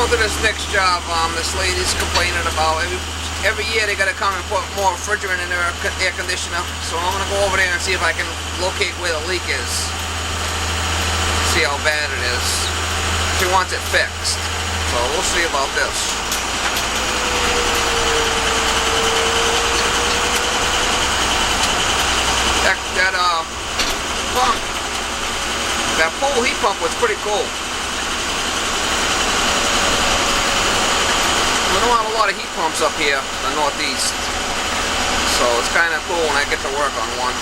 going to this next job. This lady's complaining about every year they gotta come and put more refrigerant in their air conditioner. So I'm gonna go over there and see if I can locate where the leak is. See how bad it is. She wants it fixed. So we'll see about this. That pump, that pole heat pump was pretty cool. We don't have a lot of heat pumps up here in the Northeast, so it's kind of cool when I get to work on one.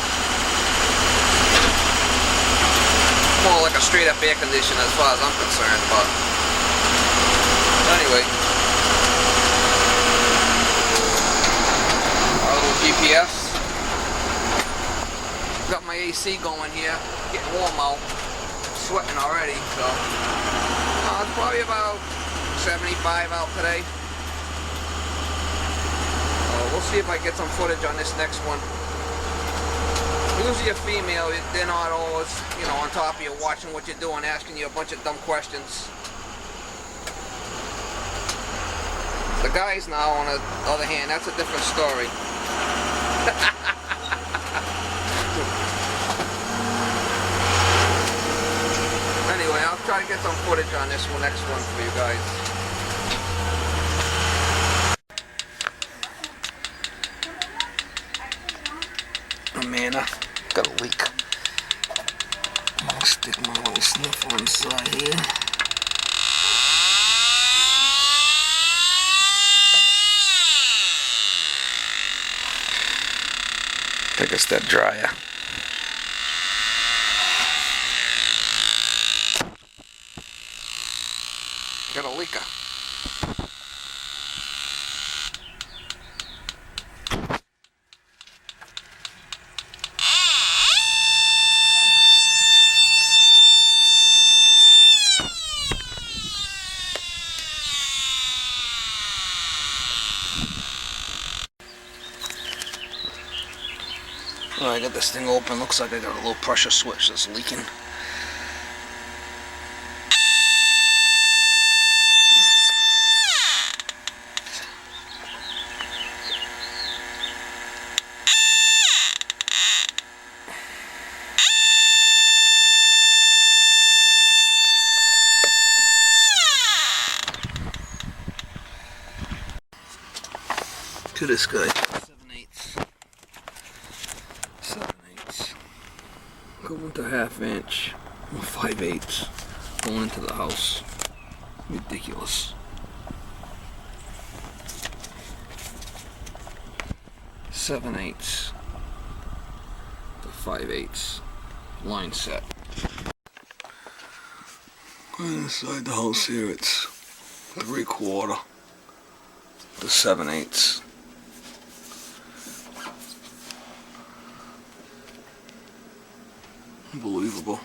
More like a straight up air conditioner as far as I'm concerned, but anyway. Our little GPS. Got my AC going here, getting warm out, sweating already, so it's probably about 75 out today. We'll see if I get some footage on this next one. Usually a female, they're not always, on top of you, watching what you're doing, asking you a bunch of dumb questions. The guys now, on the other hand, that's a different story. Anyway, I'll try to get some footage on this next one for you guys. Man, I got a leak. I'll stick my little sniffer inside here. I think it's that dryer. Got a leaker. Well, I got this thing open. Looks like I got a little pressure switch that's leaking. To this guy. 7/8. Going to 1/2 inch or 5/8 going into the house. Ridiculous. 7/8 to 5/8 line set. Inside the house here it's 3/4 to 7/8. Unbelievable.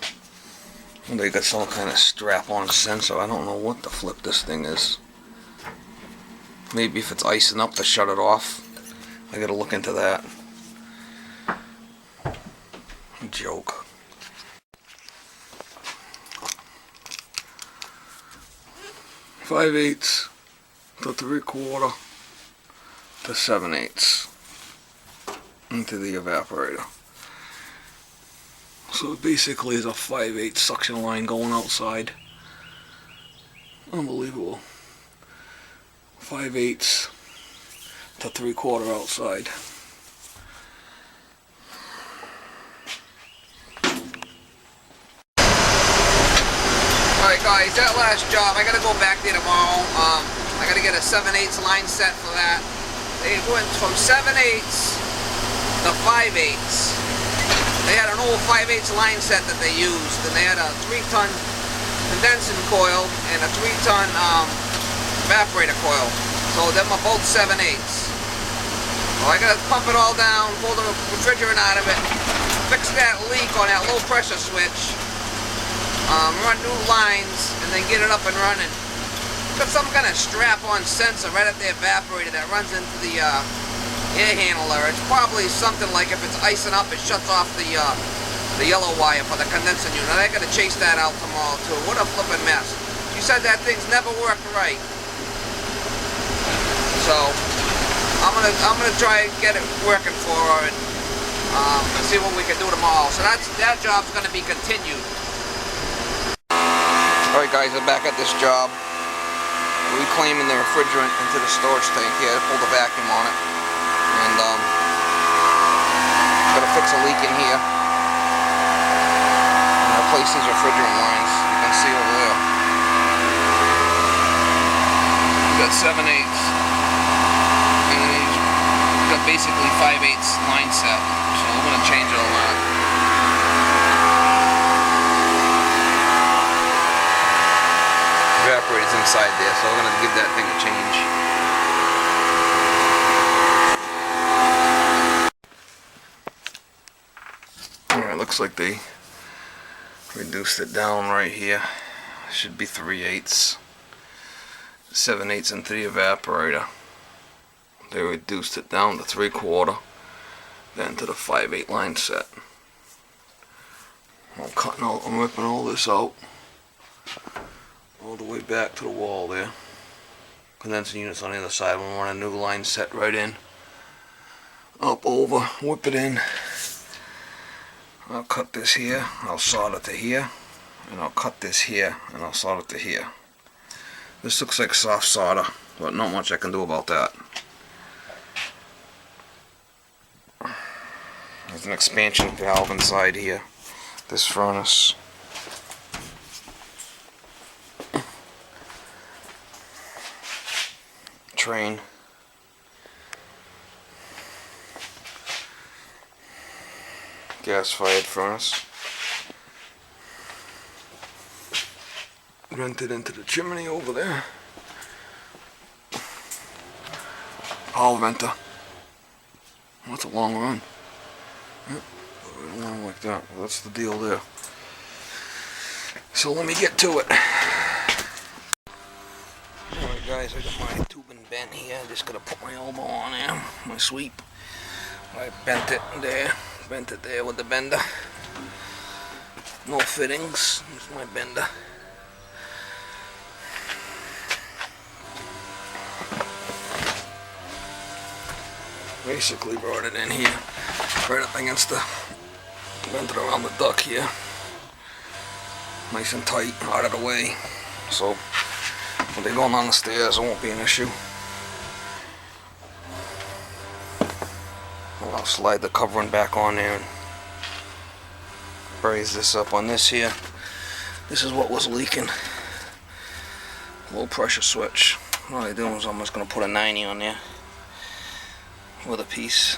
And they got some kind of strap-on sensor. I don't know what the flip this thing is. Maybe if it's icing up to shut it off. I gotta look into that. Joke. Five-eighths to 3/4 to 7/8 into the evaporator. So it basically is a 5/8 suction line going outside. Unbelievable. 5/8 to 3/4 outside. Alright guys, that last job, I gotta go back there tomorrow. I gotta get a 7/8 line set for that. They went from 7/8 to 5/8. They had an old 5/8 line set that they used, and they had a 3-ton condensing coil and a 3-ton evaporator coil. So them are both 7/8. So I gotta pump it all down, pull the refrigerant out of it, fix that leak on that low pressure switch, run new lines, and then get it up and running. Got some kind of strap-on sensor right at the evaporator that runs into the air handler. It's probably something like if it's icing up, it shuts off the yellow wire for the condensing unit. I gotta chase that out tomorrow too. What a flippin' mess. She said that thing's never worked right. So I'm gonna try and get it working for her and see what we can do tomorrow. So that job's gonna be continued. Alright guys, I'm back at this job. Reclaiming the refrigerant into the storage tank here. I pulled the vacuum on it. And gotta fix a leak in here. And replace these refrigerant lines. You can see over there. We got 7/8. And we got basically 5/8 line set. So I'm gonna change it all out. Evaporator's inside there, so I'm gonna give that thing a change. Alright, looks like they reduced it down right here. Should be 3/8. 7/8 into the evaporator. They reduced it down to 3/4, then to the 5/8 line set. I'm ripping all this out. All the way back to the wall there. Condensing units on the other side. We want a new line set right in. Up, over, whip it in. I'll cut this here, I'll solder to here, and I'll cut this here, and I'll solder to here. This looks like soft solder, but not much I can do about that. There's an expansion valve inside here. This furnace. Train. Gas-fired furnace. Vented into the chimney over there. Power venter. That's a long run. Yep. Long like that. Well, that's the deal there. So let me get to it. Alright guys, I got my tubing bent here. I just gotta put my elbow on there, my sweep. I bent it there with the bender. No fittings, here's my bender. Basically brought it in here, right up against the, bent it around the duct here. Nice and tight, out of the way. So when they're going down the stairs, it won't be an issue. I'll slide the covering back on there and raise this up on this here. This is what was leaking. Low pressure switch. What I'm doing is I'm just going to put a 90 on there with a piece.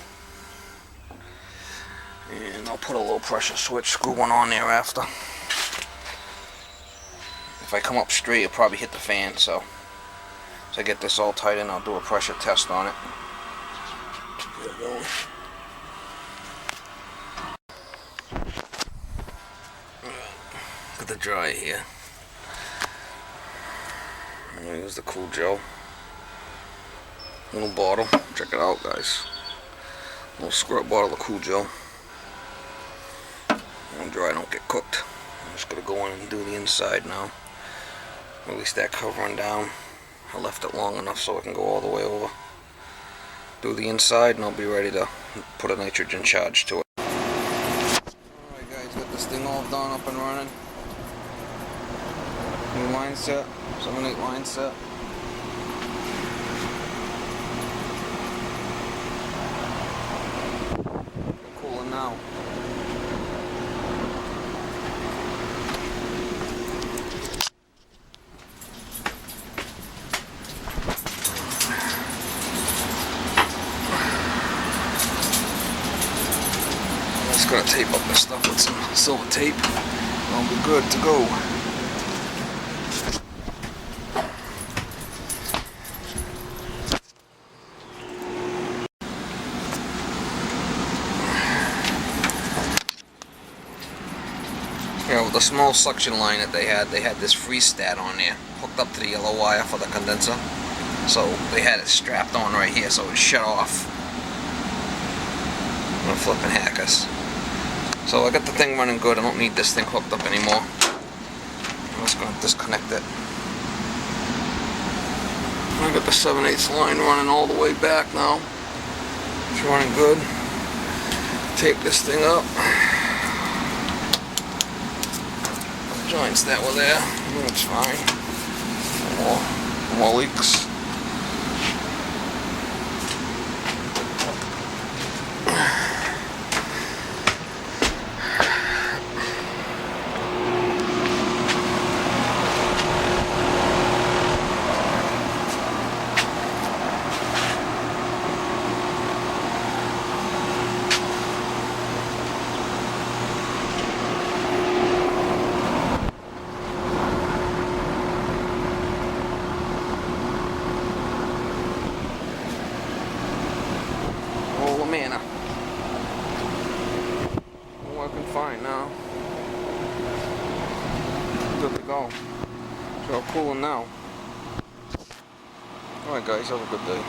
And I'll put a low pressure switch, screw one on there after. If I come up straight, it'll probably hit the fan, so I get this all tight in, I'll do a pressure test on it. Get it going. Got the dry here. I'm gonna use the Cool Gel. Little bottle. Check it out, guys. Little squirt bottle of Cool Gel. When dry, don't get cooked. I'm just gonna go in and do the inside now. Release that covering down. I left it long enough so I can go all the way over. Do the inside and I'll be ready to put a nitrogen charge to it. Alright guys, got this thing all done, up and running. New line set, 7/8 line set. Cooling now. Just gonna tape up this stuff with some silver tape. I'll be good to go. Yeah, with the small suction line that they had this freestat on there, hooked up to the yellow wire for the condenser. So they had it strapped on right here so it would shut off. I'm gonna flipping hackers. So I got the thing running good. I don't need this thing hooked up anymore. I'm just going to disconnect it. I got the 7/8 line running all the way back now. It's running good. Tape this thing up. Joints that were there. That's fine. More leaks. Manna. Working fine now. Good to go. So cooling now. Alright guys, have a good day.